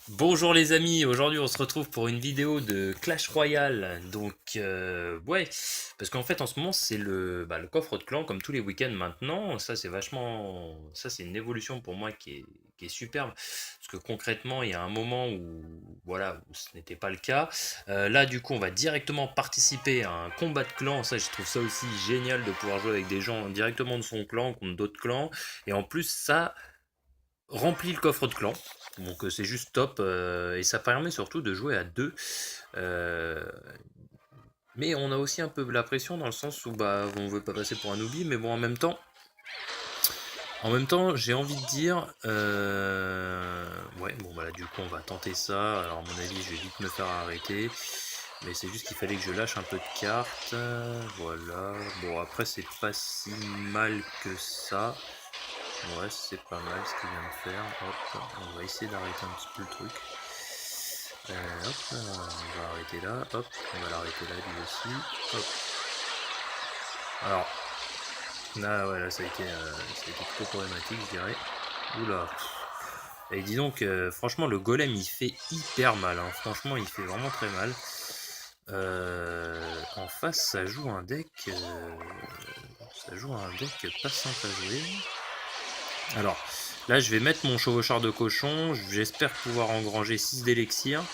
Bonjour les amis, aujourd'hui on se retrouve pour une vidéo de Clash Royale. Donc ouais, parce qu'en fait en ce moment c'est le coffre de clan comme tous les week-ends maintenant. Ça c'est vachement, ça c'est une évolution pour moi qui est superbe. Parce que concrètement il y a un moment où voilà où ce n'était pas le cas. Là du coup on va directement participer à un combat de clan. Ça je trouve ça aussi génial de pouvoir jouer avec des gens directement de son clan contre d'autres clans. Et en plus ça remplit le coffre de clan. Donc c'est juste top et ça permet surtout de jouer à deux. Euh, mais on a aussi un peu la pression dans le sens où bah on veut pas passer pour un newbie, mais bon en même temps j'ai envie de dire ouais bon voilà du coup on va tenter ça. Alors à mon avis je vais vite me faire arrêter. Mais c'est juste qu'il fallait que je lâche un peu de cartes. Voilà. Bon après c'est pas si mal que ça. Ouais, c'est pas mal ce qu'il vient de faire. Hop, on va essayer d'arrêter un petit peu le truc. Hop, on va arrêter là. Hop, on va l'arrêter là lui aussi. Hop. Alors, là, ouais, là, ça a été trop problématique, je dirais. Oula. Et dis donc, franchement, le golem, il fait hyper mal. Hein. Franchement, il fait vraiment très mal. En face, ça joue un deck... pas simple à jouer. Alors, là, je vais mettre mon chevaucheur de cochon. J'espère pouvoir engranger 6 d'élixir.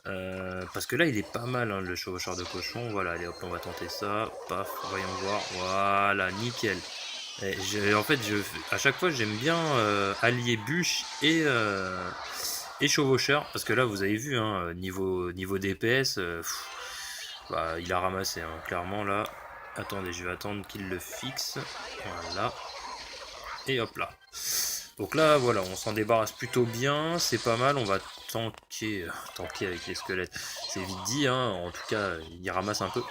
Parce que là, il est pas mal, hein, le chevaucheur de cochon. Voilà, allez, hop, on va tenter ça. Paf, voyons voir. Voilà, nickel. En fait, à chaque fois, j'aime bien allier bûche et chevaucheur. Parce que là, vous avez vu, hein, niveau DPS, bah, il a ramassé, hein, clairement, là. Attendez, je vais attendre qu'il le fixe. Voilà. Et hop là. Donc là, voilà, on s'en débarrasse plutôt bien, c'est pas mal, on va tanker avec les squelettes. C'est vite dit, hein, en tout cas, il ramasse un peu.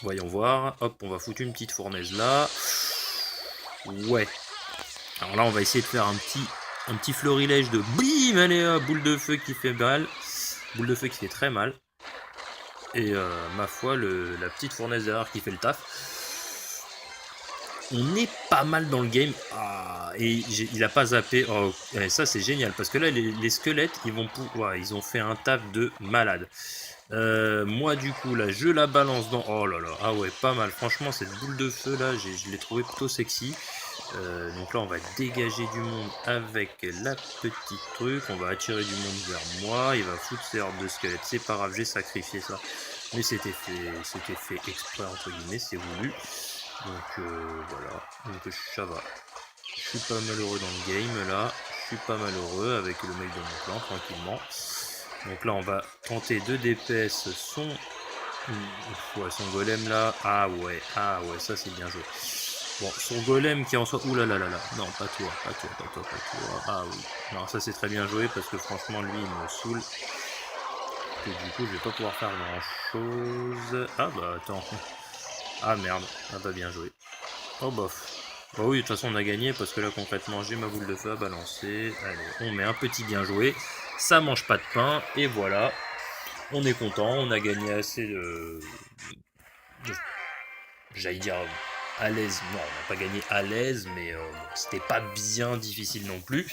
Voyons voir, hop, on va foutre une petite fournaise là. Ouais. Alors là, on va essayer de faire un petit florilège de bim, allez, boule de feu qui fait mal. Boule de feu qui fait très mal. Et ma foi, la petite fournaise derrière qui fait le taf. On est pas mal dans le game. Ah, et il a pas zappé. Oh, ça c'est génial parce que là les squelettes ils vont pouvoir, ils ont fait un taf de malade. Moi du coup là je la balance dans. Oh là là, ah ouais pas mal. Franchement cette boule de feu là, je l'ai trouvé plutôt sexy. Donc là on va dégager du monde avec la petite truc. On va attirer du monde vers moi. Il va foutre ses hordes de squelettes. C'est pas grave, j'ai sacrifié ça. Mais c'était fait exprès entre guillemets, c'est voulu. Donc voilà, donc ça va. Je suis pas malheureux dans le game là, je suis pas malheureux avec le mec de mon clan tranquillement. Donc là on va tenter de DPS son golem là. Ah ouais, ça c'est bien joué. Bon, son golem qui en soit... Ouh là là là là, non pas toi. Ah oui, non ça c'est très bien joué parce que franchement lui il me saoule. Et du coup je vais pas pouvoir faire grand chose. Ah bah attends. Ah merde, ah bah bien joué. Oh bof. Bah oui, de toute façon on a gagné parce que là concrètement j'ai ma boule de feu à balancer. Allez, on met un petit bien joué. Ça mange pas de pain et voilà. On est content, on a gagné assez j'allais dire à l'aise. Non, on n'a pas gagné à l'aise, mais c'était pas bien difficile non plus.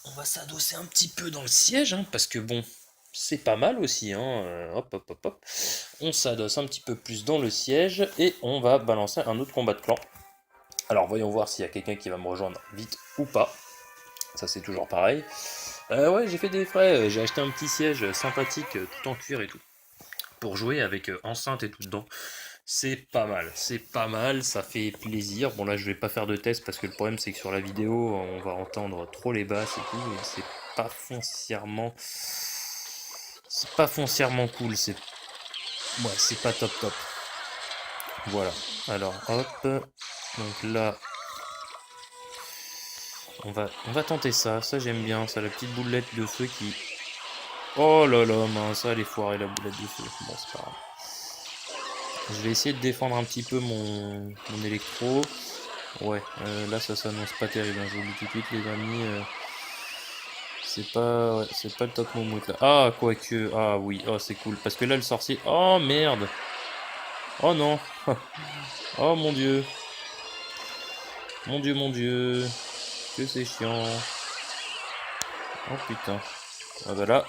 On va s'adosser un petit peu dans le siège, hein, parce que bon, c'est pas mal aussi, hein. Hop, hop, hop, hop. On s'adosse un petit peu plus dans le siège et on va balancer un autre combat de clan. Alors voyons voir s'il y a quelqu'un qui va me rejoindre vite ou pas. Ça c'est toujours pareil. Ouais, j'ai fait des frais, j'ai acheté un petit siège sympathique, tout en cuir et tout. Pour jouer avec enceinte et tout dedans. C'est pas mal, ça fait plaisir. Bon là je vais pas faire de test parce que le problème c'est que sur la vidéo on va entendre trop les basses et tout. Et c'est pas foncièrement... cool, c'est pas top. Voilà, alors hop, donc là on va tenter ça j'aime bien, ça la petite boulette de feu qui... Oh là là, mince, ça elle est foirée la boulette de feu, bon c'est pas grave. Je vais essayer de défendre un petit peu mon électro. Ouais, là ça s'annonce pas terrible, hein, je vous le dis tout de suite les amis. c'est pas le top moumoute là. Ah, quoique. Ah oui, oh c'est cool. Parce que là, le sorcier. Oh merde. Oh non. Oh mon dieu. Mon dieu, mon dieu. Que c'est chiant. Oh putain. Ah bah là.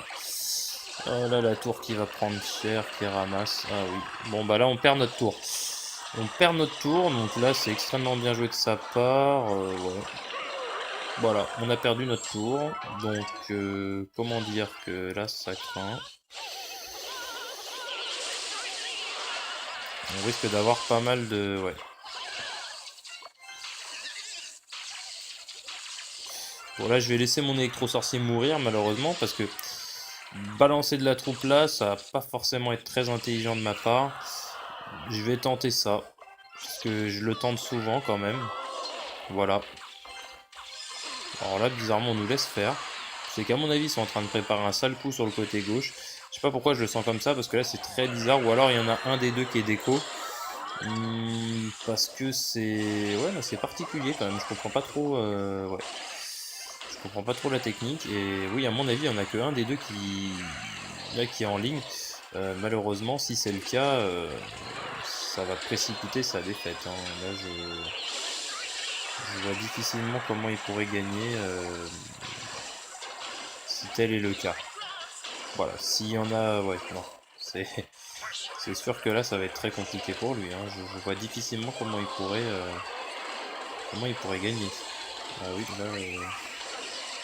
Oh là, la tour qui va prendre cher, qui ramasse. Ah oui. Bon bah là, on perd notre tour. On perd notre tour, donc là, c'est extrêmement bien joué de sa part. Ouais. Voilà, on a perdu notre tour. Donc, comment dire que là, ça craint. On risque d'avoir pas mal de... Ouais. Bon là, je vais laisser mon électro-sorcier mourir, malheureusement, parce que balancer de la troupe là, ça va pas forcément être très intelligent de ma part. Je vais tenter ça, parce que je le tente souvent quand même. Voilà. Alors là, bizarrement, on nous laisse faire. C'est qu'à mon avis, ils sont en train de préparer un sale coup sur le côté gauche. Je sais pas pourquoi je le sens comme ça, parce que là, c'est très bizarre. Ou alors, il y en a un des deux qui est déco. Parce que c'est... Ouais, c'est particulier quand même. Je comprends pas trop... Ouais. Je comprends pas trop la technique. Et oui, à mon avis, il n'y en a que un des deux là, qui est en ligne. Malheureusement, si c'est le cas, ça va précipiter sa défaite. Hein. Là, je vois difficilement comment il pourrait gagner si tel est le cas. Voilà, s'il y en a... Ouais, non. C'est sûr que là, ça va être très compliqué pour lui. Hein. Je vois difficilement comment il pourrait gagner. Ah oui, là...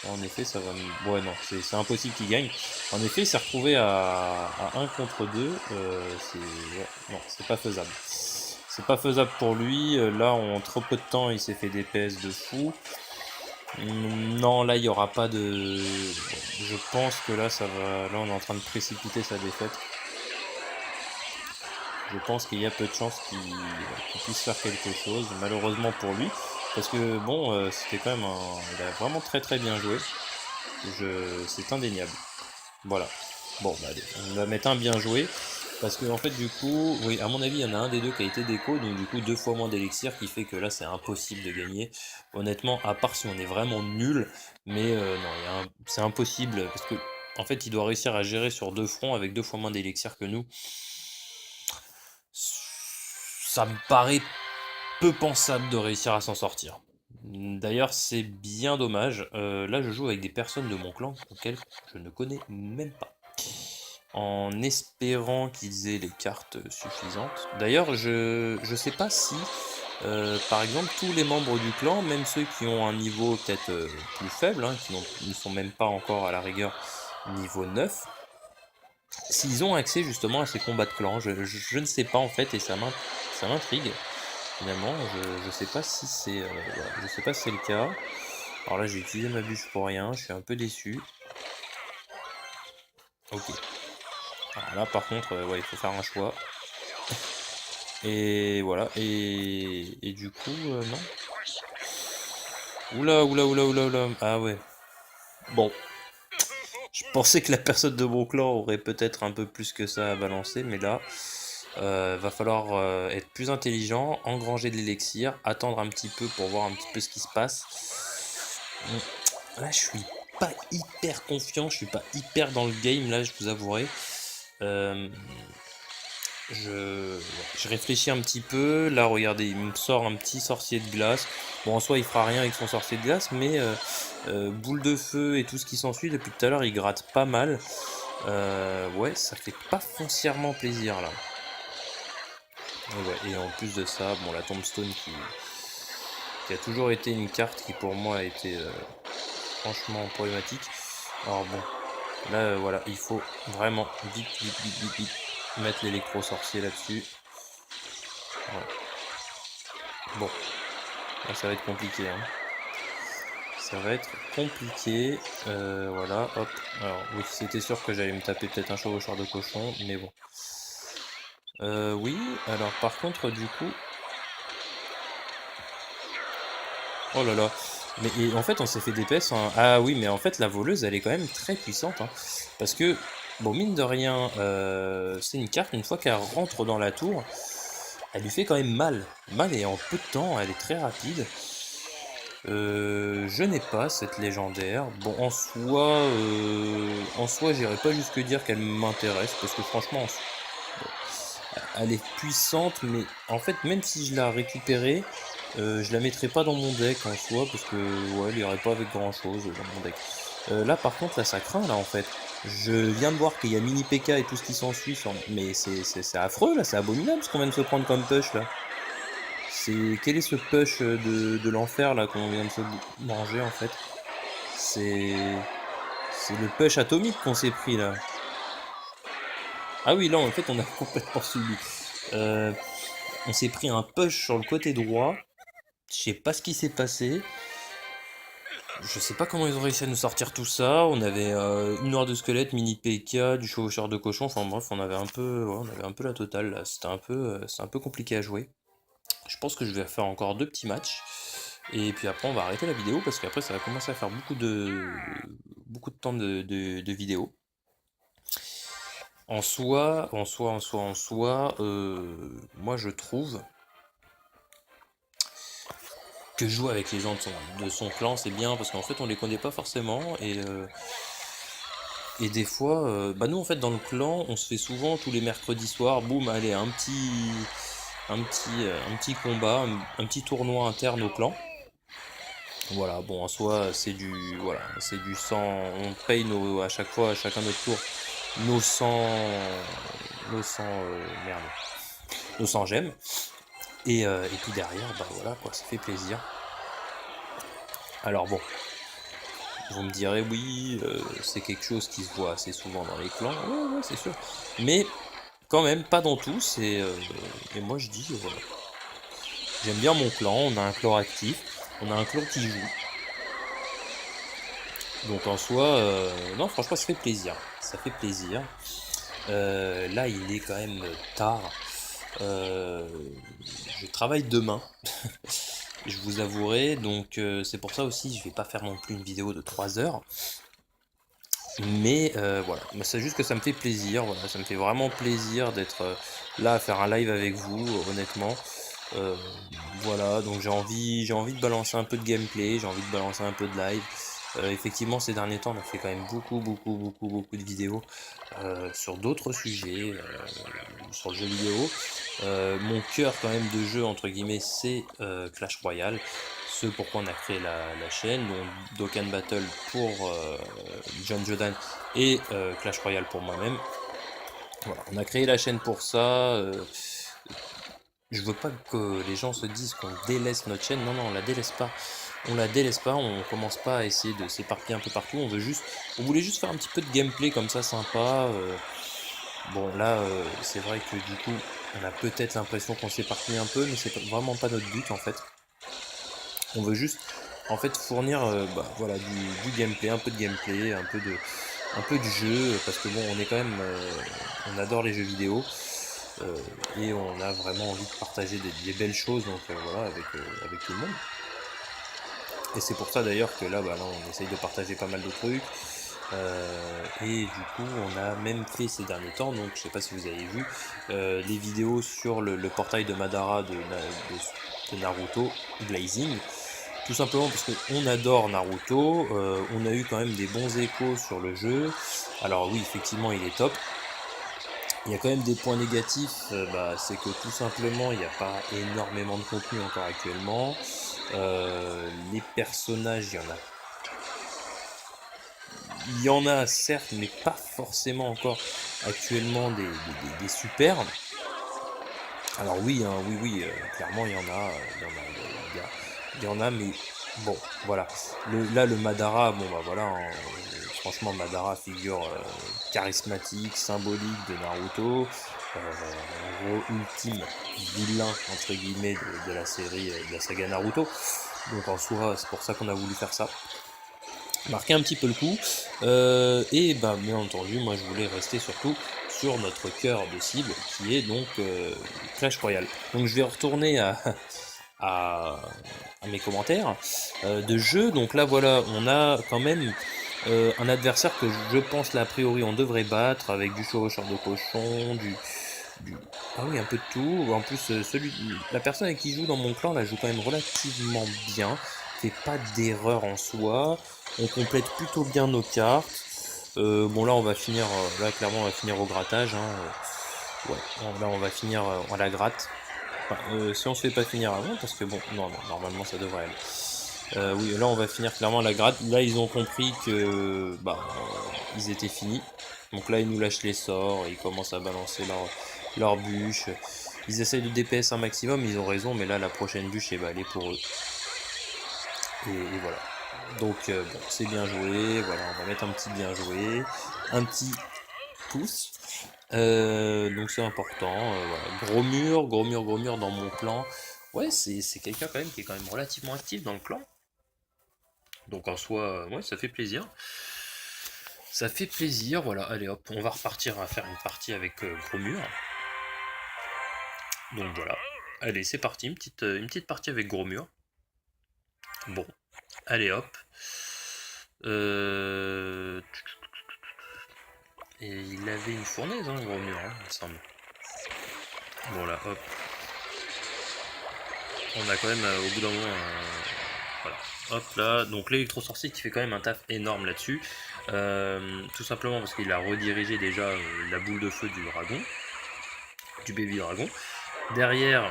En effet, ça va... Ouais, non, c'est impossible qu'il gagne. En effet, il s'est retrouvé à 1 contre 2. Ouais, non, c'est pas faisable. C'est pas faisable pour lui. Là, en trop peu de temps, il s'est fait des PS de fou. Non, là, il n'y aura pas de... Je pense que là, ça va... Là, on est en train de précipiter sa défaite. Je pense qu'il y a peu de chances qu'il puisse faire quelque chose, malheureusement pour lui. Parce que, bon, c'était quand même un... Il a vraiment très très bien joué. C'est indéniable. Voilà. Bon, bah allez, on va mettre un bien joué. Parce que, en fait, du coup, oui, à mon avis, il y en a un des deux qui a été déco, donc du coup, 2 fois moins d'élixir, qui fait que là, c'est impossible de gagner. Honnêtement, à part si on est vraiment nul, mais non, c'est impossible, parce que, en fait, il doit réussir à gérer sur 2 fronts avec 2 fois moins d'élixir que nous. Ça me paraît peu pensable de réussir à s'en sortir. D'ailleurs, c'est bien dommage. Là, je joue avec des personnes de mon clan auxquelles je ne connais même pas. En espérant qu'ils aient les cartes suffisantes. D'ailleurs, je sais pas si, par exemple, tous les membres du clan, même ceux qui ont un niveau peut-être plus faible, hein, qui ne sont même pas encore à la rigueur niveau 9, s'ils ont accès justement à ces combats de clans. Je ne sais pas en fait, et ça m'intrigue. Finalement, je sais pas si c'est voilà, je sais pas si c'est le cas. Alors là, j'ai utilisé ma bûche pour rien, je suis un peu déçu. Ok. Alors là, par contre, ouais, il faut faire un choix. Et voilà, et du coup, non. Oula, oula, oula, oula, oula. Ah ouais. Bon. Je pensais que la personne de mon clan aurait peut-être un peu plus que ça à balancer, mais là, va falloir être plus intelligent, engranger de l'élixir, attendre un petit peu pour voir un petit peu ce qui se passe. Là, je suis pas hyper confiant, je suis pas hyper dans le game, là, je vous avouerai. Je réfléchis un petit peu. Là, regardez, il me sort un petit sorcier de glace. Bon, en soi, il fera rien avec son sorcier de glace, mais boule de feu et tout ce qui s'ensuit, depuis tout à l'heure, il gratte pas mal. Ouais, ça fait pas foncièrement plaisir, là. Et en plus de ça, bon, la tombstone qui a toujours été une carte qui, pour moi, a été franchement problématique. Alors bon, là, voilà, il faut vraiment vite, vite, vite, vite, vite mettre l'électro-sorcier là-dessus. Voilà. Bon, là, ça va être compliqué. Hein. Ça va être compliqué. Voilà, hop. Alors, oui, c'était sûr que j'allais me taper peut-être un chevaucheur de cochon, mais bon. Oui, alors par contre, du coup... Oh là là. Mais et en fait, on s'est fait DPS en... Ah oui, mais en fait, la voleuse, elle est quand même très puissante. Hein, parce que, bon, mine de rien, c'est une carte, une fois qu'elle rentre dans la tour, elle lui fait quand même mal. Mal et en peu de temps, elle est très rapide. Je n'ai pas cette légendaire. Bon, en soi, j'irai pas jusque dire qu'elle m'intéresse, parce que franchement, elle est puissante, mais en fait, même si je la récupérais, je la mettrais pas dans mon deck en soi, parce que ouais, elle irait pas avec grand chose dans mon deck. Là, par contre, là, ça craint, là, en fait. Je viens de voir qu'il y a mini PK et tout ce qui s'ensuit, mais c'est affreux, là, c'est abominable ce qu'on vient de se prendre comme push, là. Quel est ce push de l'enfer, là, qu'on vient de se manger, en fait? C'est... C'est le push atomique qu'on s'est pris, là. Ah oui, là, en fait, on a complètement subi. On s'est pris un push sur le côté droit. Je sais pas ce qui s'est passé. Je sais pas comment ils ont réussi à nous sortir tout ça. On avait une heure de squelette, mini PK, du chevaucheur de cochon. Enfin bref, on avait un peu, ouais, on avait un peu la totale là. C'est un peu compliqué à jouer. Je pense que je vais faire encore 2 petits matchs. Et puis après, on va arrêter la vidéo parce qu'après, ça va commencer à faire beaucoup de temps de vidéo. En soi, moi je trouve que jouer avec les gens de son clan, c'est bien parce qu'en fait, on les connaît pas forcément et des fois, bah nous en fait dans le clan, on se fait souvent tous les mercredis soirs, boum, allez, un petit combat, un petit tournoi interne au clan. Voilà, bon en soi c'est du sang, on paye à chaque fois, à chacun notre tour, nos 100, merde, nos 100 gemmes. Et puis derrière, bah voilà quoi, ça fait plaisir. Alors bon, vous me direz oui, c'est quelque chose qui se voit assez souvent dans les clans, ouais, c'est sûr. Mais quand même, pas dans tous, et moi je dis, voilà. J'aime bien mon clan, on a un clan actif, on a un clan qui joue. Donc en soi, non franchement ça fait plaisir, ça fait plaisir. Là il est quand même tard, je travaille demain, je vous avouerai, donc c'est pour ça aussi je vais pas faire non plus une vidéo de 3 heures. Mais voilà, c'est juste que ça me fait plaisir, voilà, ça me fait vraiment plaisir d'être là à faire un live avec vous, honnêtement. Euh, voilà, donc j'ai envie de balancer un peu de gameplay, j'ai envie de balancer un peu de live. Effectivement, ces derniers temps, on a fait quand même beaucoup de vidéos sur d'autres sujets, sur le jeu vidéo. Mon cœur quand même de jeu, entre guillemets, c'est Clash Royale. Ce pourquoi on a créé la chaîne, donc Dokkan Battle pour John Jordan et Clash Royale pour moi-même. Voilà, on a créé la chaîne pour ça. Je veux pas que les gens se disent qu'on délaisse notre chaîne. Non, on la délaisse pas. On la délaisse pas, on commence pas à essayer de s'éparpiller un peu partout. On voulait juste faire un petit peu de gameplay comme ça, sympa. Bon, là, c'est vrai que du coup, on a peut-être l'impression qu'on s'éparpille un peu, mais c'est vraiment pas notre but en fait. On veut juste, en fait, fournir, bah, voilà, du gameplay, un peu de gameplay, un peu du jeu, parce que bon, on est quand même, on adore les jeux vidéo. Et on a vraiment envie de partager des belles choses donc voilà avec tout le monde, et c'est pour ça d'ailleurs que là, bah, là on essaye de partager pas mal de trucs, et du coup on a même fait ces derniers temps, donc je sais pas si vous avez vu les vidéos sur le portail de Madara de Naruto Blazing, tout simplement parce qu'on adore Naruto, on a eu quand même des bons échos sur le jeu. Alors oui, effectivement il est top. Il y a quand même des points négatifs, bah, c'est que tout simplement il n'y a pas énormément de contenu encore actuellement. Les personnages, il y en a certes, mais pas forcément encore actuellement des super. Alors oui, hein, oui, clairement il y en a, il y en a, mais bon, voilà. Là le Madara, bon bah voilà, hein, franchement Madara figure charismatique, symbolique de Naruto, en gros ultime vilain entre guillemets de la série, de la saga Naruto. Donc en soi, c'est pour ça qu'on a voulu faire ça. Marquer un petit peu le coup. Et bah, bien entendu, moi je voulais rester surtout sur notre cœur de cible qui est donc Clash Royale. Donc je vais retourner à, à mes commentaires de jeu. Donc là voilà, on a quand même un adversaire que je pense là a priori on devrait battre avec du chevaucheur de cochon, ah oui, un peu de tout. En plus, la personne avec qui joue dans mon clan là joue quand même relativement bien. fait pas d'erreur en soi. On complète plutôt bien nos cartes. Bon là on va finir, là clairement on va finir au grattage. Hein. Ouais, là on va finir à la gratte. Enfin, si on se fait pas finir avant, parce que bon, non, normalement ça devrait aller. Oui, là on va finir clairement à la gratte. Là ils ont compris que ils étaient finis. Donc là ils nous lâchent les sorts, ils commencent à balancer leur bûche. Ils essayent de DPS un maximum, ils ont raison, mais là la prochaine bûche elle est pour eux. Et voilà. Donc bon, c'est bien joué, voilà, on va mettre un petit bien joué, un petit pouce. Donc c'est important, voilà. Gros mur dans mon clan. Ouais, c'est quelqu'un quand même qui est quand même relativement actif dans le clan. Donc en soi, ouais, ça fait plaisir. Ça fait plaisir, voilà, allez hop, on va repartir à faire une partie avec Gros Mur. Donc voilà, allez c'est parti, une petite partie avec Gros Mur. Bon, allez hop. Et il avait une fournaise, hein, Gros Mur, hein, il me semble. Bon là, hop. On a quand même au bout d'un moment... voilà. Hop là, donc l'électro-sorcier qui fait quand même un taf énorme là-dessus. Tout simplement parce qu'il a redirigé déjà la boule de feu du dragon. Du baby dragon. Derrière,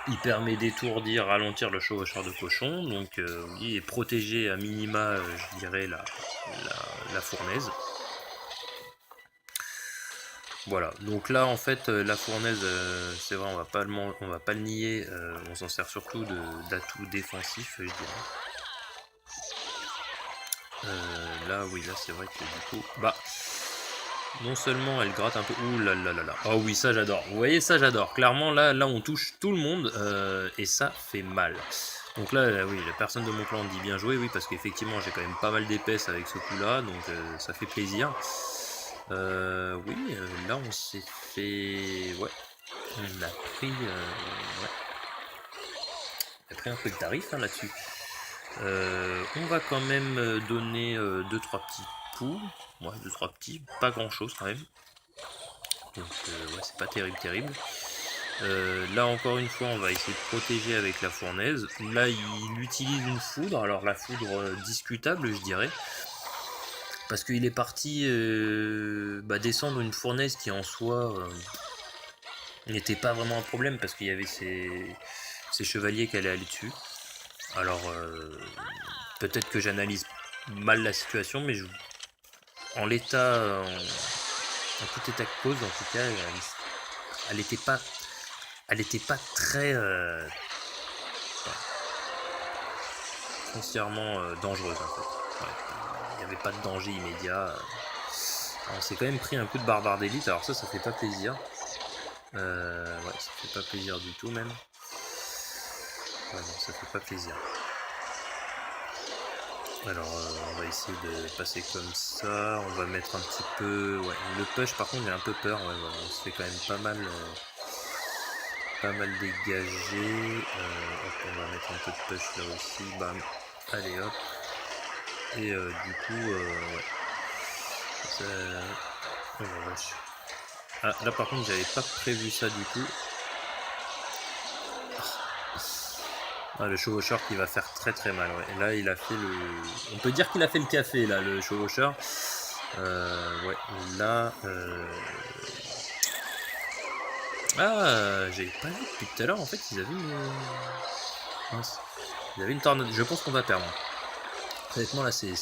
il permet d'étourdir, ralentir le chevaucheur de cochon. Donc oui, et protéger à minima, je dirais, la fournaise. Voilà, donc là en fait la fournaise, c'est vrai, on va pas le nier, on s'en sert surtout d'atout défensif, je dirais. Là oui, là c'est vrai que du coup, non seulement elle gratte un peu, ouh là là là là, oh oui ça j'adore, vous voyez ça j'adore, clairement là on touche tout le monde, et ça fait mal. Donc là oui, la personne de mon clan dit bien joué, oui parce qu'effectivement j'ai quand même pas mal d'épaisse avec ce coup là, donc ça fait plaisir. Oui, là on s'est fait... Ouais, on a pris... ouais. On a pris un peu de tarif hein, là-dessus. On va quand même donner 2-3 petits coups. Ouais, 2-3 petits, pas grand-chose quand même. Donc ouais, c'est pas terrible. Là encore une fois, on va essayer de protéger avec la fournaise. Là, il utilise une foudre. Alors la foudre discutable, je dirais. Parce qu'il est parti descendre une fournaise qui en soi n'était pas vraiment un problème parce qu'il y avait ces chevaliers qui allaient aller dessus. Alors peut-être que j'analyse mal la situation, mais en l'état, en tout état de cause, en tout cas, elle n'était pas très foncièrement dangereuse en fait. Ouais, il n'y avait pas de danger immédiat. On s'est quand même pris un coup de barbare d'élite, alors ça fait pas plaisir. Ouais, ça fait pas plaisir du tout même. Ouais, non, ça fait pas plaisir. Alors, on va essayer de passer comme ça. On va mettre un petit peu... Ouais, le push, par contre, j'ai un peu peur. Ouais, voilà, on se fait quand même pas mal dégagé. Hop, on va mettre un peu de push là aussi. Bam. Allez, hop. Et du coup, ouais. Ça... Oh la vache. Ah, là, par contre, j'avais pas prévu ça du tout. Ah, le chevaucheur qui va faire très mal, ouais. Et là, il a fait le... On peut dire qu'il a fait le café, là, le chevaucheur. Ouais, là... Ah, j'avais pas vu depuis tout à l'heure, en fait, ils avaient une... Mince. Ils avaient une tornade. Je pense qu'on va perdre. Honnêtement, là, c'est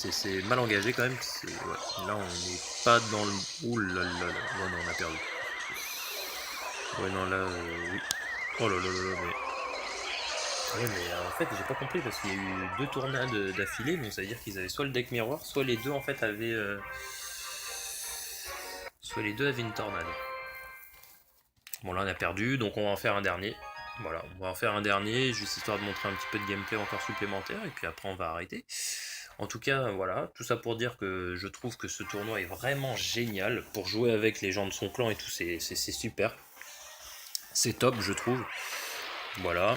mal engagé, quand même. Ouais. Là, on n'est pas dans le... Ouh là là là. Ouais, non, on a perdu. Ouais, non, là... Oui. Oh là là là là, mais... Ouais, mais en fait, j'ai pas compris parce qu'il y a eu 2 tournades d'affilée, donc ça veut dire qu'ils avaient soit le deck miroir, soit les deux en fait avaient. Soit les deux avaient une tornade. Bon, là on a perdu, donc on va en faire un dernier. Voilà, on va en faire un dernier, juste histoire de montrer un petit peu de gameplay encore supplémentaire, et puis après on va arrêter. En tout cas, voilà, tout ça pour dire que je trouve que ce tournoi est vraiment génial. Pour jouer avec les gens de son clan et tout, c'est super. C'est top, je trouve. Voilà.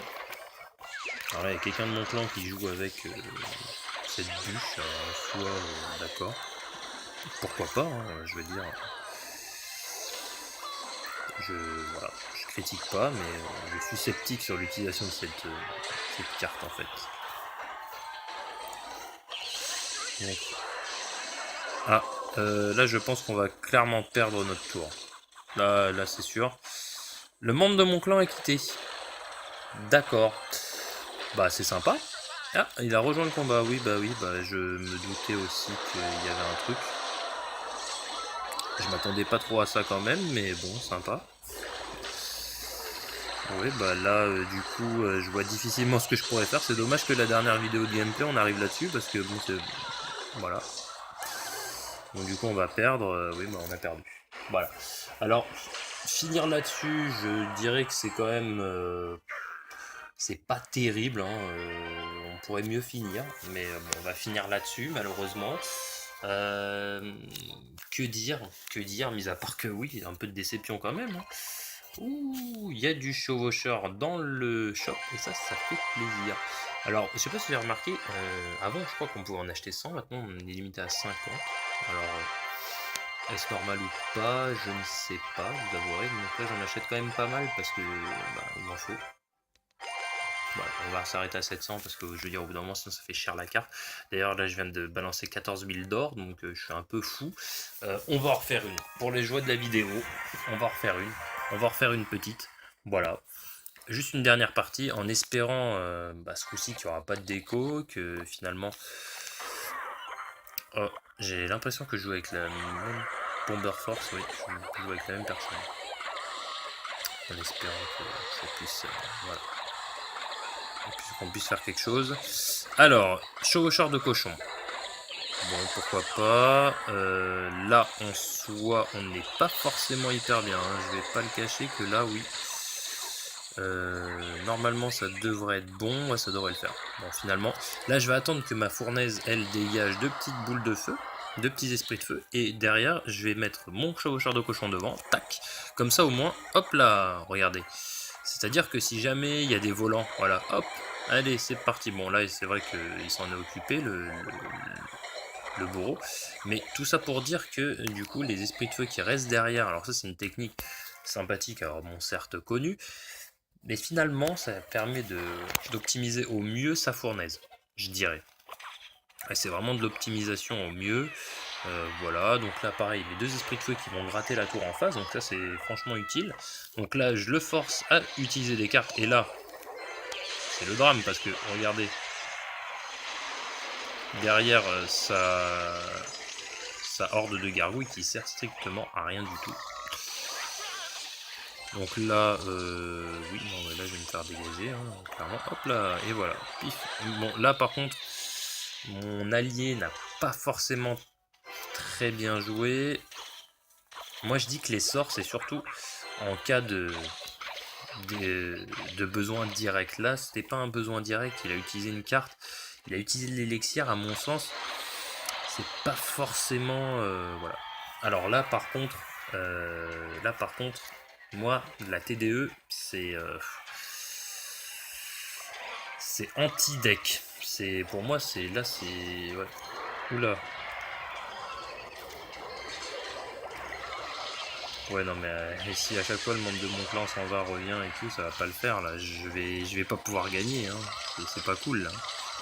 Alors là, il y a quelqu'un de mon clan qui joue avec cette bûche, soit d'accord. Pourquoi pas, hein, je veux dire. Voilà, je critique pas, mais je suis sceptique sur l'utilisation de cette carte en fait. Donc... Ah, là je pense qu'on va clairement perdre notre tour. Là c'est sûr. Le membre de mon clan est quitté. D'accord. Bah c'est sympa. Ah, il a rejoint le combat, oui, je me doutais aussi qu'il y avait un truc. Je m'attendais pas trop à ça quand même, mais bon, sympa. Oui, bah là, du coup, je vois difficilement ce que je pourrais faire. C'est dommage que la dernière vidéo de gameplay, on arrive là-dessus, parce que bon, c'est... Voilà. Donc du coup, on va perdre. Oui, bah on a perdu. Voilà. Alors, finir là-dessus, je dirais que c'est quand même... c'est pas terrible, hein, on pourrait mieux finir, mais bon, on va finir là-dessus, malheureusement. Que dire, mis à part que oui, un peu de déception quand même. Hein. Ouh, il y a du chevaucheur dans le shop, et ça fait plaisir. Alors, je sais pas si vous avez remarqué, avant je crois qu'on pouvait en acheter 100, maintenant on est limité à 50. Alors, est-ce normal ou pas, je ne sais pas, vous avouerez. Donc là j'en achète quand même pas mal parce que il m'en faut. Voilà, on va s'arrêter à 700 parce que je veux dire au bout d'un moment sinon ça fait cher la carte. D'ailleurs là je viens de balancer 14 000 d'or donc je suis un peu fou. On va en refaire une. Pour les joies de la vidéo, on va en refaire une. On va en refaire une petite. Voilà. Juste une dernière partie en espérant ce coup-ci qu'il n'y aura pas de déco, que finalement... Oh, j'ai l'impression que je joue avec la même Bomber Force, oui, je joue avec la même personne. En espérant que ça puisse... voilà. Qu'on puisse faire quelque chose. Alors, chevaucheur de cochon. Bon, pourquoi pas. Là, en soi, on n'est pas forcément hyper bien. Hein. Je vais pas le cacher que là, oui. Normalement, ça devrait être bon. Ouais, ça devrait le faire. Bon, finalement, là, je vais attendre que ma fournaise, elle, dégage deux petites boules de feu. Deux petits esprits de feu. Et derrière, je vais mettre mon chevaucheur de cochon devant. Tac. Comme ça, au moins, hop là, regardez. C'est-à-dire que si jamais il y a des volants, voilà, hop, allez, c'est parti. Bon, là, c'est vrai qu'il s'en est occupé, le bourreau. Mais tout ça pour dire que, du coup, les esprits de feu qui restent derrière, alors ça, c'est une technique sympathique, alors bon, certes connue, mais finalement, ça permet d'optimiser au mieux sa fournaise, je dirais. Et c'est vraiment de l'optimisation au mieux. Voilà, donc là pareil, les deux esprits de feu qui vont gratter la tour en face, donc ça c'est franchement utile. Donc là je le force à utiliser des cartes, et là c'est le drame parce que regardez, derrière sa horde de gargouilles qui sert strictement à rien du tout. Donc là, oui, non, mais là je vais me faire dégager, hein, clairement, hop là, et voilà, pif. Bon là par contre, mon allié n'a pas forcément très bien joué. Moi je dis que les sorts c'est surtout en cas de besoin direct. Là c'était pas un besoin direct, il a utilisé une carte, il a utilisé l'élixir, à mon sens c'est pas forcément voilà. Alors là par contre moi la TDE c'est anti-deck, c'est pour moi c'est là c'est ouais. Oula. Ouais non mais si à chaque fois le membre de mon clan s'en va, revient et tout, ça va pas le faire là, je vais pas pouvoir gagner, hein. C'est pas cool là.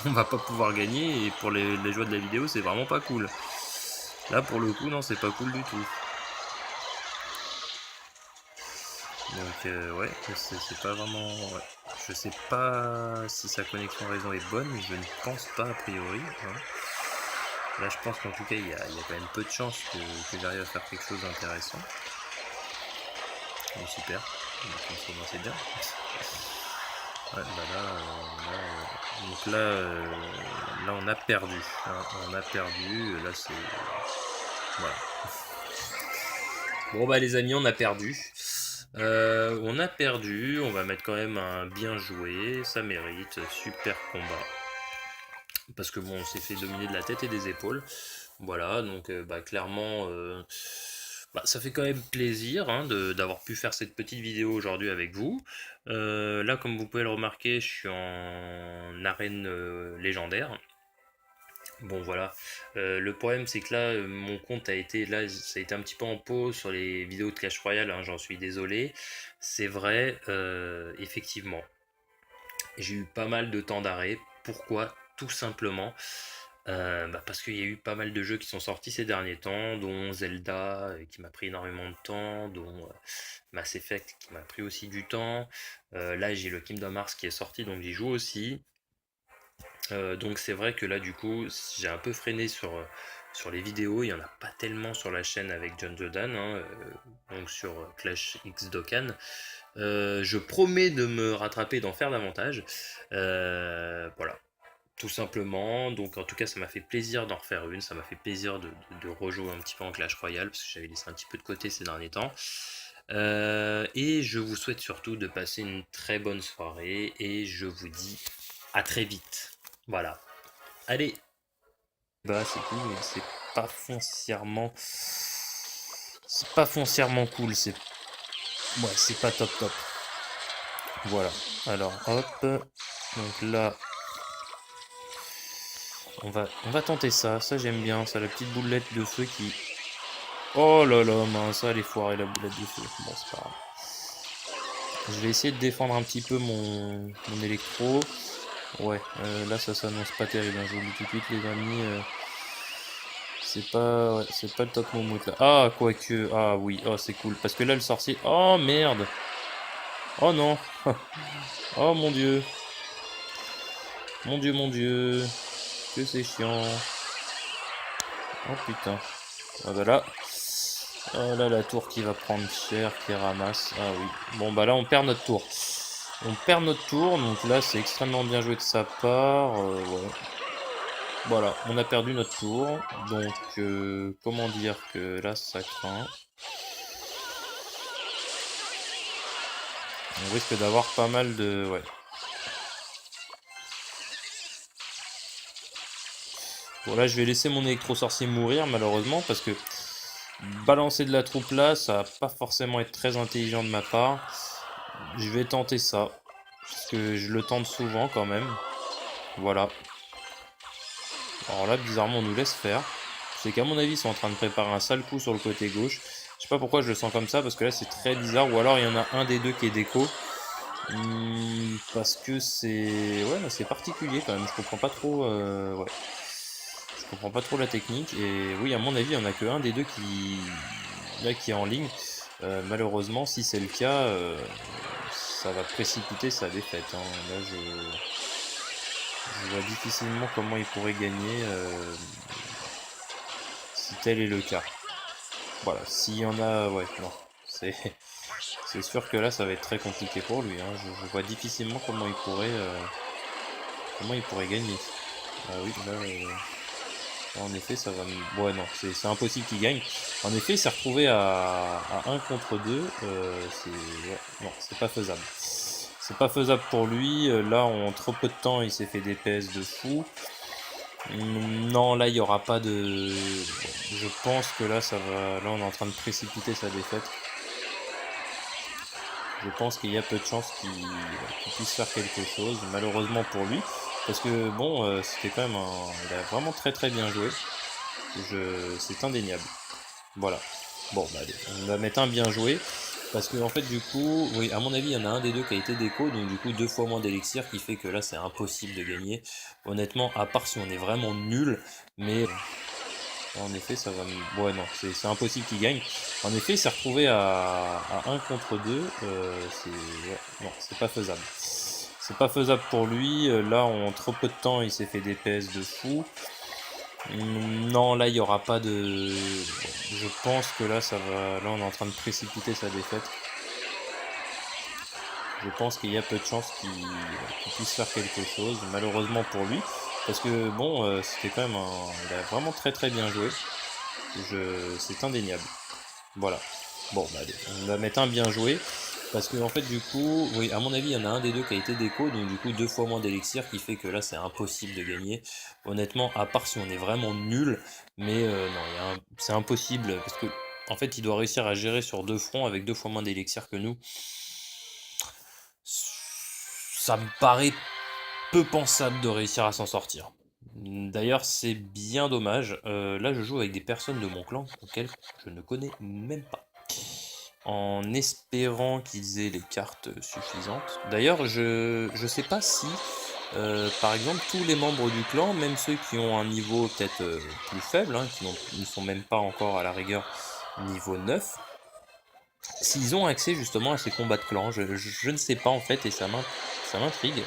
On va pas pouvoir gagner, et pour les joies de la vidéo c'est vraiment pas cool. Là pour le coup non, c'est pas cool du tout. Donc ouais, c'est pas vraiment... Ouais. Je sais pas si sa connexion réseau est bonne, mais je ne pense pas a priori. Hein. Là je pense qu'en tout cas il y a quand même peu de chances que j'arrive à faire quelque chose d'intéressant. Bon, super, donc c'est bien. Ouais, bah donc là on a perdu. Hein. On a perdu, là c'est... Voilà. Bon bah les amis, on a perdu. On va mettre quand même un bien joué, ça mérite, super combat. Parce que bon, on s'est fait dominer de la tête et des épaules. Voilà, donc clairement, ça fait quand même plaisir hein, d'avoir pu faire cette petite vidéo aujourd'hui avec vous. Là, comme vous pouvez le remarquer, je suis en arène légendaire. Bon voilà, le problème c'est que là mon compte a été un petit peu en pause sur les vidéos de Clash Royale, hein, j'en suis désolé. C'est vrai, effectivement, j'ai eu pas mal de temps d'arrêt. Pourquoi? Tout simplement Parce qu'il y a eu pas mal de jeux qui sont sortis ces derniers temps, dont Zelda, qui m'a pris énormément de temps, dont Mass Effect, qui m'a pris aussi du temps. Là, j'ai le Kingdom Hearts qui est sorti, donc j'y joue aussi. Donc c'est vrai que là, du coup, j'ai un peu freiné sur les vidéos. Il n'y en a pas tellement sur la chaîne avec John Jordan, hein, donc sur Clash X Dokkan. Je promets de me rattraper, d'en faire davantage. Voilà, tout simplement. Donc en tout cas, ça m'a fait plaisir d'en refaire une. Ça m'a fait plaisir de rejouer un petit peu en Clash Royale, parce que j'avais laissé un petit peu de côté ces derniers temps. Et je vous souhaite surtout de passer une très bonne soirée. Et je vous dis à très vite. Voilà. Allez. Bah c'est cool, mais pas foncièrement. C'est pas foncièrement cool. C'est pas top top. Voilà. Alors hop. Donc là, on va tenter ça. Ça j'aime bien. Ça, la petite boulette de feu qui. Oh là là, mince, ça elle est foirée la boulette de feu. Bon, c'est pas grave. Je vais essayer de défendre un petit peu mon électro. Ouais, là ça s'annonce pas terrible, hein, je vous le dis tout de suite les amis. C'est pas le top moment là. Ah, quoique, ah oui, oh c'est cool. Parce que là le sorcier. Oh merde. Oh non. Oh mon dieu. Mon dieu, mon dieu. Que c'est chiant. Oh putain. Ah bah là. Oh là, la tour qui va prendre cher, qui ramasse. Ah oui. Bon bah là on perd notre tour. On perd notre tour, donc là c'est extrêmement bien joué de sa part. Ouais. Voilà, on a perdu notre tour. Donc comment dire que là ça craint. On risque d'avoir pas mal de. Ouais. Bon là je vais laisser mon électro-sorcier mourir malheureusement parce que balancer de la troupe là, ça va pas forcément être très intelligent de ma part. Je vais tenter ça. Parce que je le tente souvent quand même. Voilà. Alors là, bizarrement, on nous laisse faire. C'est qu'à mon avis, ils sont en train de préparer un sale coup sur le côté gauche. Je sais pas pourquoi je le sens comme ça, parce que là, c'est très bizarre. Ou alors, il y en a un des deux qui est déco. Parce que c'est... Ouais, c'est particulier quand même. Je comprends pas trop... Ouais. Je comprends pas trop la technique. Et oui, à mon avis, il y en a que un des deux qui... Là, qui est en ligne. Malheureusement, si c'est le cas, ça va précipiter sa défaite, hein. Là, je vois difficilement comment il pourrait gagner si tel est le cas. Voilà, s'il y en a, ouais, non, c'est c'est sûr que là, ça va être très compliqué pour lui, hein. Je vois difficilement comment il pourrait gagner. Ah oui, là, en effet, ça va. Ouais, non, c'est impossible qu'il gagne. En effet, il s'est retrouvé à 1 contre 2. Ouais, non, c'est pas faisable. C'est pas faisable pour lui. Là, en trop peu de temps, il s'est fait des PS de fou. Non, là, il n'y aura pas de. Je pense que là, ça va. Là, on est en train de précipiter sa défaite. Je pense qu'il y a peu de chances qu'il puisse faire quelque chose, malheureusement pour lui. Parce que, bon, c'était quand même un. Il a vraiment très très bien joué. C'est indéniable. Voilà. Bon, bah allez, on va mettre un bien joué. Parce que en fait du coup, oui, à mon avis, il y en a un des deux qui a été déco, donc du coup 2 fois moins d'élixir, qui fait que là c'est impossible de gagner. Honnêtement, à part si on est vraiment nul, mais en effet ça va. Ouais non, c'est impossible qu'il gagne. En effet, il s'est retrouvé à 1 contre 2. Ouais, non, c'est pas faisable. C'est pas faisable pour lui. Là, en trop peu de temps, il s'est fait des PS de fou. Non, là, il n'y aura pas de. Je pense que là, ça va. Là, on est en train de précipiter sa défaite. Je pense qu'il y a peu de chances qu'il puisse faire quelque chose, malheureusement pour lui. Parce que, bon, c'était quand même un. Il a vraiment très très bien joué. C'est indéniable. Voilà. Bon, bah allez, on va mettre un bien joué. Parce que en fait du coup, oui, à mon avis, il y en a un des deux qui a été déco, donc du coup 2 fois moins d'élixir, qui fait que là c'est impossible de gagner. Honnêtement, à part si on est vraiment nul, mais non, c'est impossible parce que en fait il doit réussir à gérer sur 2 fronts avec 2 fois moins d'élixir que nous. Ça me paraît peu pensable de réussir à s'en sortir. D'ailleurs, c'est bien dommage. Là, je joue avec des personnes de mon clan auxquelles je ne connais même pas, en espérant qu'ils aient les cartes suffisantes. D'ailleurs, je sais pas si par exemple, tous les membres du clan, même ceux qui ont un niveau peut-être plus faible, hein, ne sont même pas encore à la rigueur niveau 9, s'ils ont accès justement à ces combats de clan, je ne sais pas en fait, et ça m'intrigue.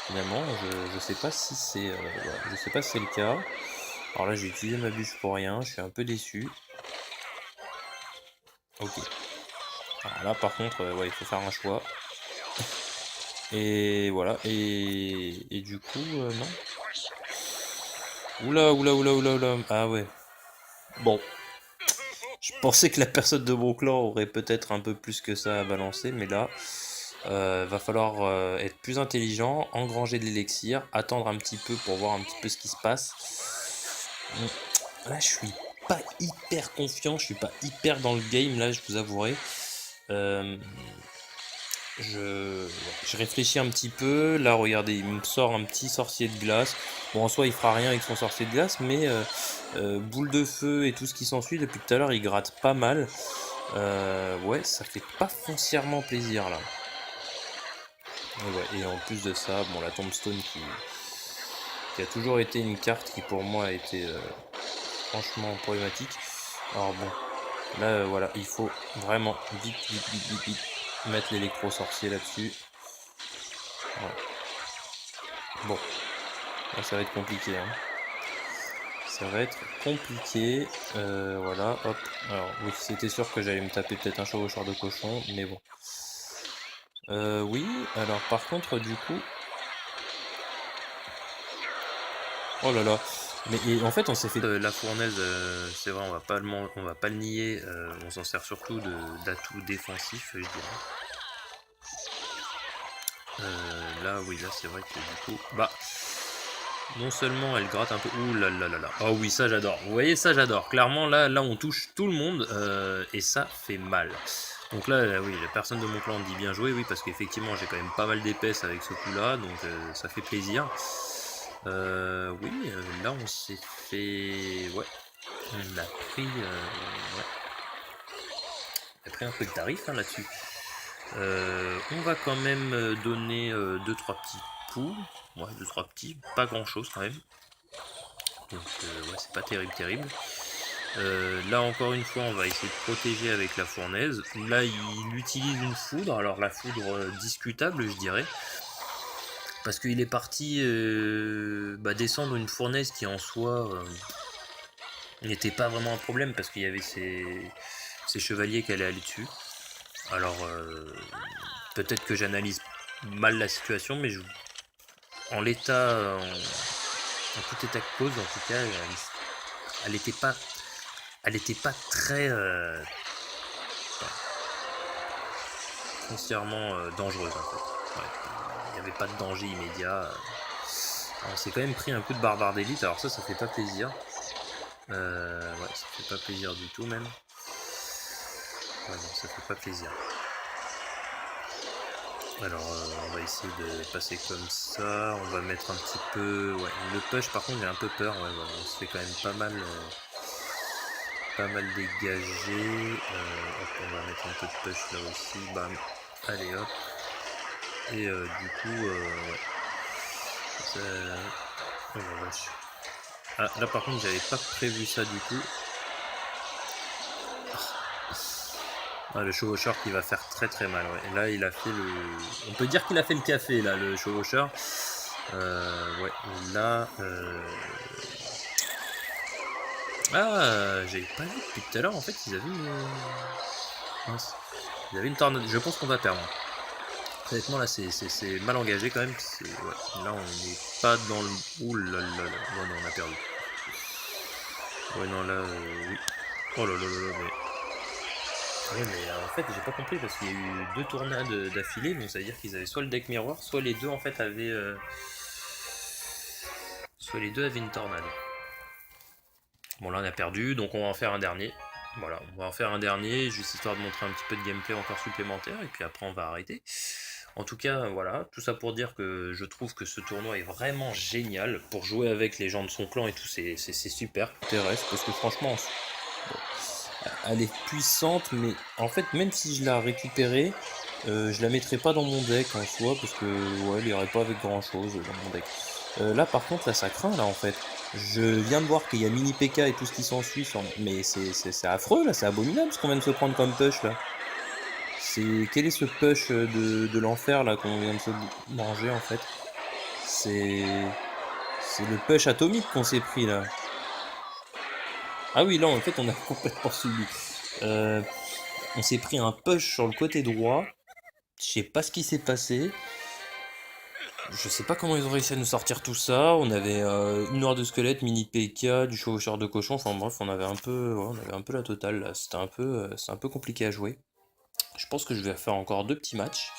Finalement, je sais pas si c'est voilà, je sais pas si c'est le cas. Alors là, j'ai utilisé ma bûche pour rien, je suis un peu déçu. Ok. Alors là, par contre, ouais, il faut faire un choix. Et voilà, et du coup, non. Oula, oula, oula, oula, oula. Ah ouais. Bon. Je pensais que la personne de mon clan aurait peut-être un peu plus que ça à balancer, mais là, va falloir être plus intelligent, engranger de l'élixir, attendre un petit peu pour voir un petit peu ce qui se passe. Là, je suis pas hyper confiant, je suis pas hyper dans le game, là, je vous avouerai. Je réfléchis un petit peu. Là, regardez, il me sort un petit sorcier de glace. Bon, en soi, il fera rien avec son sorcier de glace, mais boule de feu et tout ce qui s'ensuit, depuis tout à l'heure, il gratte pas mal. Ouais, ça fait pas foncièrement plaisir, là. Et, ouais, et en plus de ça, bon, la tombstone qui a toujours été une carte qui, pour moi, a été franchement problématique. Alors bon, là, voilà, il faut vraiment vite, vite, vite, vite, vite mettre l'électro-sorcier là-dessus. Voilà. Bon, là, ça va être compliqué. Hein. Ça va être compliqué. Voilà, hop. Alors, oui, c'était sûr que j'allais me taper peut-être un chevaucheur de cochon, mais bon. Oui, alors par contre, du coup... Oh là là. Mais et en fait, on s'est fait... la fournaise, c'est vrai, on va pas le nier. On s'en sert surtout d'atout défensif, je dirais. Là, oui, là, c'est vrai que du coup... Bah... Non seulement elle gratte un peu... Ouh là là là là. Oh oui, ça j'adore. Vous voyez, ça j'adore. Clairement, là on touche tout le monde et ça fait mal. Donc là, oui, la personne de mon clan dit bien joué, oui, parce qu'effectivement, j'ai quand même pas mal d'épaisse avec ce coup-là, donc ça fait plaisir. Oui, là on s'est fait... Ouais, on a pris... ouais. On a pris un peu de tarif hein, là-dessus. On va quand même donner 2-3 petits coups. Ouais, 2-3 petits, pas grand-chose quand même. Donc ouais, c'est pas terrible, terrible. Là encore une fois, on va essayer de protéger avec la fournaise. Là, il utilise une foudre. Alors la foudre discutable, je dirais. Parce qu'il est parti descendre une fournaise qui en soi n'était pas vraiment un problème parce qu'il y avait ces chevaliers qui allaient aller dessus. Alors peut-être que j'analyse mal la situation, mais en l'état, en tout état de cause, en tout cas, elle n'était pas très foncièrement dangereuse en fait. Ouais. Il n'y avait pas de danger immédiat. On s'est quand même pris un coup de barbare d'élite, alors ça fait pas plaisir. Ouais, ça fait pas plaisir du tout même. Ouais, non, ça fait pas plaisir. Alors on va essayer de passer comme ça, on va mettre un petit peu... Ouais, le push par contre j'ai un peu peur, ouais, voilà, on se fait quand même pas mal dégagé. Hop, on va mettre un peu de push là aussi, bam, allez hop. Et du coup, ouais. Ça... Oh la vache. Ah, là par contre j'avais pas prévu ça du tout. Ah, le chevaucheur qui va faire très très mal, ouais. Et là il a fait le... On peut dire qu'il a fait le café là, le chevaucheur. Ouais, là... Ah, j'avais pas vu depuis tout à l'heure, en fait, ils avaient une... Mince. Ils avaient une tornade. Je pense qu'on va perdre. Honnêtement, là, c'est mal engagé quand même. Ouais. Là, on n'est pas dans le... Ouh là là là. Ouais, non, on a perdu. Ouais, non, là, oui. Oh là là là là, mais... Ouais, mais en fait, j'ai pas compris parce qu'il y a eu 2 tornades d'affilée, donc ça veut dire qu'ils avaient soit le deck miroir, soit les deux, en fait, avaient... Soit les deux avaient une tornade. Bon, là, on a perdu, donc on va en faire un dernier. Voilà, on va en faire un dernier, juste histoire de montrer un petit peu de gameplay encore supplémentaire, et puis après on va arrêter. En tout cas, voilà, tout ça pour dire que je trouve que ce tournoi est vraiment génial. Pour jouer avec les gens de son clan et tout, c'est super. Intéresse, parce que franchement, bon, elle est puissante, mais en fait, même si je la récupérais, je la mettrais pas dans mon deck en soi, parce que ouais, elle irait pas avec grand chose dans mon deck. Là, par contre, là, ça craint, là, en fait. Je viens de voir qu'il y a mini PK et tout ce qui s'ensuit, mais c'est affreux, là, c'est abominable ce qu'on vient de se prendre comme push, là. Quel est ce push de l'enfer, là, qu'on vient de se manger, en fait? C'est le push atomique qu'on s'est pris, là. Ah oui, là, en fait, on a complètement subi. On s'est pris un push sur le côté droit. Je sais pas ce qui s'est passé. Je sais pas comment ils ont réussi à nous sortir tout ça. On avait une heure de squelette, mini PK, du chevaucheur de cochon. Enfin bref, on avait un peu, ouais, on avait un peu la totale là. C'est un peu compliqué à jouer. Je pense que je vais faire encore 2 petits matchs.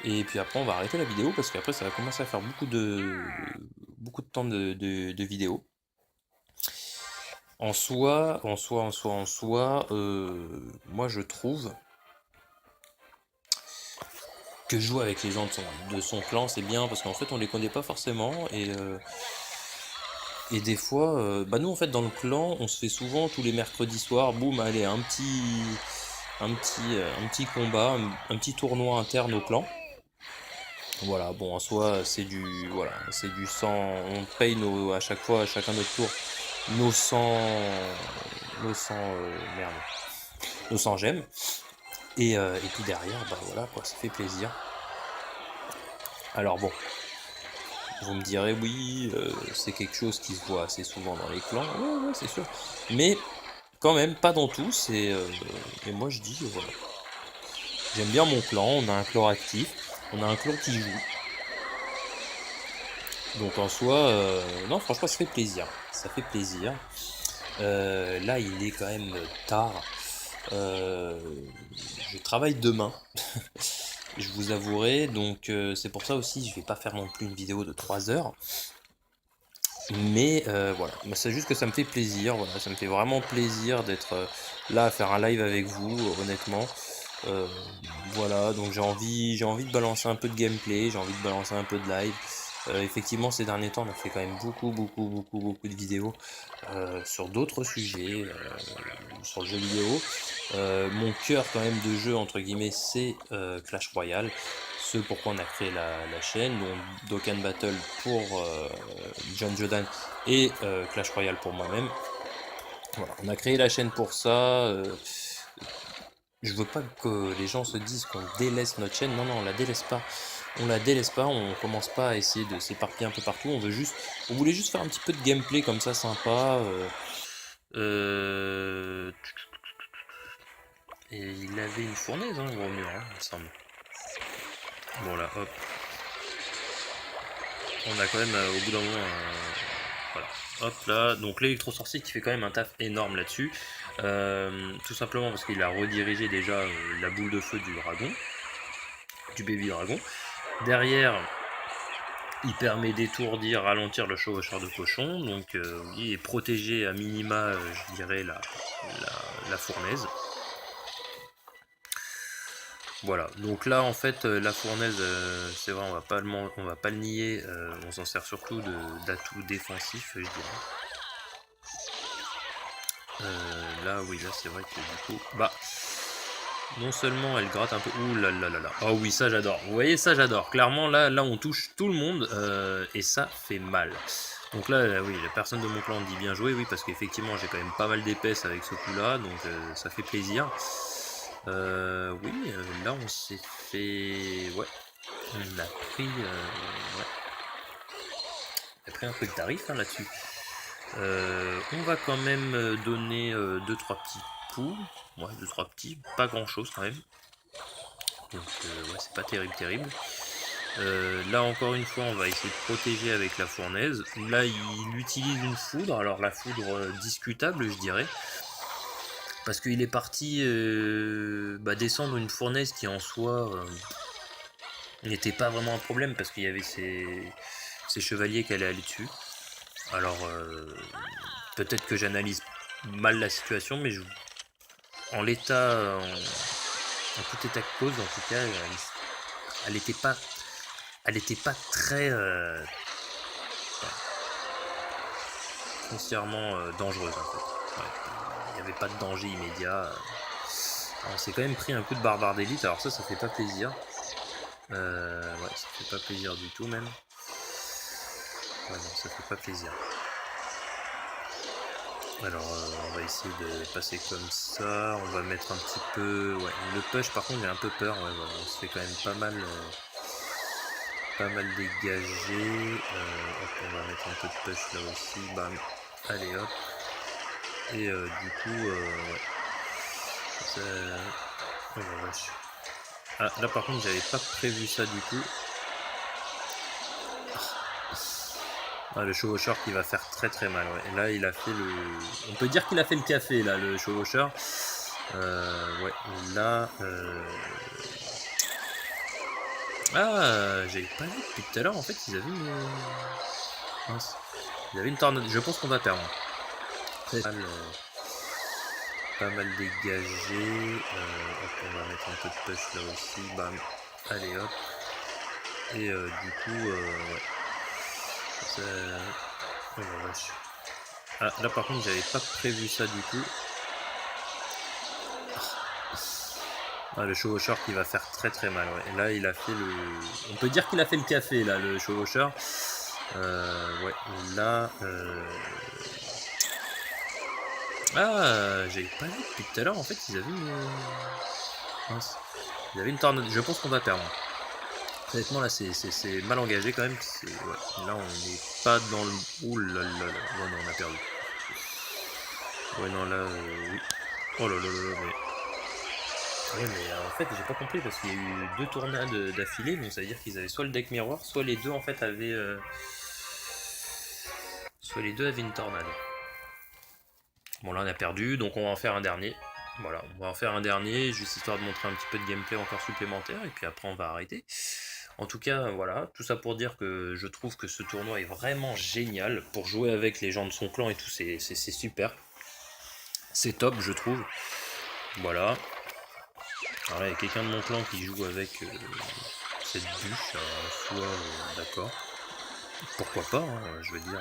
Et puis après, on va arrêter la vidéo parce qu'après, ça va commencer à faire beaucoup de temps de vidéo. En soi, moi je trouve que jouer avec les gens de son clan, c'est bien parce qu'en fait, on les connaît pas forcément et des fois, bah nous en fait dans le clan, on se fait souvent tous les mercredis soirs, boum, allez, un petit combat, un petit tournoi interne au clan. Voilà, bon en soi c'est du sang, on paye à chaque fois, à chacun notre tour, nos 100, merde, nos 100 gemmes. Et puis derrière, bah voilà quoi, ça fait plaisir. Alors bon, vous me direz oui, c'est quelque chose qui se voit assez souvent dans les clans, ouais c'est sûr. Mais quand même, pas dans tous, et moi je dis, voilà. J'aime bien mon clan, on a un clan actif, on a un clan qui joue. Donc en soi, non franchement ça fait plaisir. Ça fait plaisir. Là il est quand même tard. Je travaille demain. Je vous avouerai, donc c'est pour ça aussi je vais pas faire non plus une vidéo de 3 heures. Mais voilà, c'est juste que ça me fait plaisir, voilà, ça me fait vraiment plaisir d'être là à faire un live avec vous, honnêtement. Voilà, donc j'ai envie de balancer un peu de gameplay, j'ai envie de balancer un peu de live. Effectivement, ces derniers temps, on a fait quand même beaucoup de vidéos sur d'autres sujets, sur le jeu vidéo. Mon cœur quand même de jeu, entre guillemets, c'est Clash Royale. Ce pourquoi on a créé la chaîne, donc Dokkan Battle pour John Jodan et Clash Royale pour moi-même. Voilà, on a créé la chaîne pour ça. Je veux pas que les gens se disent qu'on délaisse notre chaîne. Non, on la délaisse pas. On la délaisse pas, on commence pas à essayer de s'éparpiller un peu partout. On voulait juste faire un petit peu de gameplay comme ça, sympa. Et il avait une fournaise, hein, gros mur, hein, il me semble. Bon là, hop. On a quand même au bout d'un moment, voilà. Hop là, donc l'électro-sorcier qui fait quand même un taf énorme là-dessus. Tout simplement parce qu'il a redirigé déjà la boule de feu du dragon, du baby dragon. Derrière, il permet d'étourdir, ralentir le chevaucheur de cochon, donc oui, et protéger à minima, je dirais, la fournaise. Voilà, donc là en fait la fournaise, c'est vrai, on va pas le nier, on s'en sert surtout d'atout défensif, je dirais. Là oui, là c'est vrai que du coup, bah, non seulement elle gratte un peu, ouh là là là là, oh oui ça j'adore, vous voyez ça j'adore, clairement là on touche tout le monde, et ça fait mal. Donc là, oui, la personne de mon clan dit bien joué, oui, parce qu'effectivement j'ai quand même pas mal d'épaisse avec ce coup là, donc ça fait plaisir. Oui, là on s'est fait... Ouais, on a pris... ouais. On a pris un peu de tarif hein, là-dessus. On va quand même donner 2-3 petits coups. Ouais, 2-3 petits, pas grand-chose quand même. Donc ouais, c'est pas terrible. Là encore une fois, on va essayer de protéger avec la fournaise. Là, il utilise une foudre. Alors la foudre discutable, je dirais. Parce qu'il est parti descendre une fournaise qui en soi n'était pas vraiment un problème parce qu'il y avait ces chevaliers qui allaient aller dessus. Alors peut-être que j'analyse mal la situation, mais en l'état, en tout état de cause, en tout cas, elle n'était pas très foncièrement dangereuse en fait. Ouais. Il n'y avait pas de danger immédiat. On s'est quand même pris un coup de barbare d'élite, alors ça fait pas plaisir. Ouais, ça fait pas plaisir du tout même. Ouais, non, ça fait pas plaisir. Alors, on va essayer de passer comme ça. On va mettre un petit peu... Ouais, le push, par contre, j'ai un peu peur. Ouais, voilà, on se fait quand même pas mal dégagé. Hop, on va mettre un peu de push là aussi. Bam. Allez, hop. Et du coup, ouais. Ça... Oh la vache. Ah, là, par contre, j'avais pas prévu ça du tout. Ah, le chevaucheur qui va faire très très mal. Ouais. Et là, il a fait le... On peut dire qu'il a fait le café, là, le chevaucheur. Ouais, là... Ah, j'avais pas vu depuis tout à l'heure, en fait, ils avaient une... Mince. Ils avaient une tornade. Je pense qu'on va perdre. Pas mal dégagé. Hop, on va mettre un peu de push là aussi. Bam. Allez, hop. Et du coup, ouais. Ça... Oh la vache. Ah, là par contre, j'avais pas prévu ça du tout. Ah, le chevaucheur qui va faire très très mal. Ouais. Et là, il a fait le... On peut dire qu'il a fait le café, là, le chevaucheur. Ouais, là... Ah, j'avais pas vu depuis tout à l'heure, en fait, ils avaient une... Mince. Ils avaient une tornade. Je pense qu'on va perdre. Honnêtement, là, c'est mal engagé quand même. Ouais. Là, on n'est pas dans le... Ouh là là là. Ouais, non, on a perdu. Ouais, non, là, oui. Oh là là là là, mais... Ouais, mais en fait, j'ai pas compris parce qu'il y a eu 2 tornades d'affilée, donc ça veut dire qu'ils avaient soit le deck miroir, soit les deux en fait avaient... Soit les deux avaient une tornade. Bon, là, on a perdu, donc on va en faire un dernier. Voilà, on va en faire un dernier, juste histoire de montrer un petit peu de gameplay encore supplémentaire, et puis après, on va arrêter. En tout cas, voilà, tout ça pour dire que je trouve que ce tournoi est vraiment génial. Pour jouer avec les gens de son clan et tout, c'est super. C'est top, je trouve. Voilà. Alors là, il y a quelqu'un de mon clan qui joue avec cette bûche. Soit, d'accord. Pourquoi pas, hein, je veux dire.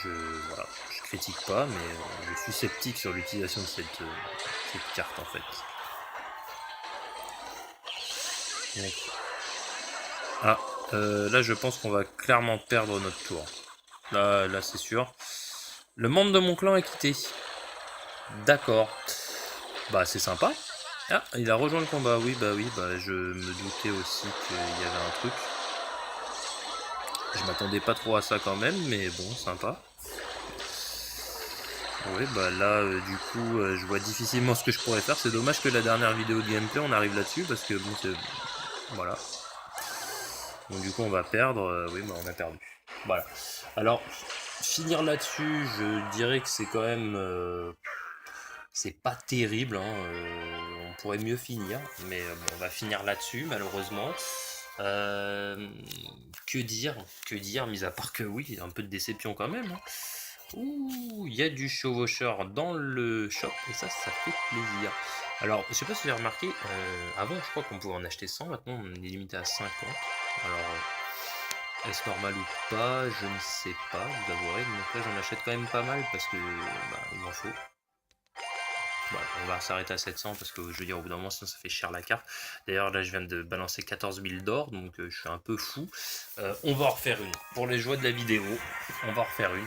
Voilà, je critique pas, mais je suis sceptique sur l'utilisation de cette carte en fait. Donc, ah, là je pense qu'on va clairement perdre notre tour. Là c'est sûr. Le membre de mon clan est quitté. D'accord. Bah c'est sympa. Ah, il a rejoint le combat, oui, bah je me doutais aussi qu'il y avait un truc. Je m'attendais pas trop à ça quand même, mais bon, sympa. Oui, bah là, du coup, je vois difficilement ce que je pourrais faire. C'est dommage que la dernière vidéo de gameplay, on arrive là-dessus, parce que bon, c'est... Voilà. Donc du coup, on va perdre. Oui, bah on a perdu. Voilà. Alors, finir là-dessus, je dirais que c'est quand même... c'est pas terrible, hein, on pourrait mieux finir, mais bon, on va finir là-dessus, malheureusement. Que dire, mis à part que oui, un peu de déception quand même. Hein. Ouh, il y a du chevaucheur dans le shop et ça fait plaisir. Alors, je sais pas si vous avez remarqué, avant je crois qu'on pouvait en acheter 100, maintenant on est limité à 50. Alors, est-ce normal ou pas? Je ne sais pas, vous avouerez. Donc là j'en achète quand même pas mal parce que il m'en faut. Voilà, on va s'arrêter à 700 parce que je veux dire au bout d'un moment sinon ça fait cher la carte. D'ailleurs là je viens de balancer 14 000 d'or donc je suis un peu fou. On va en refaire une. Pour les joies de la vidéo, on va en refaire une.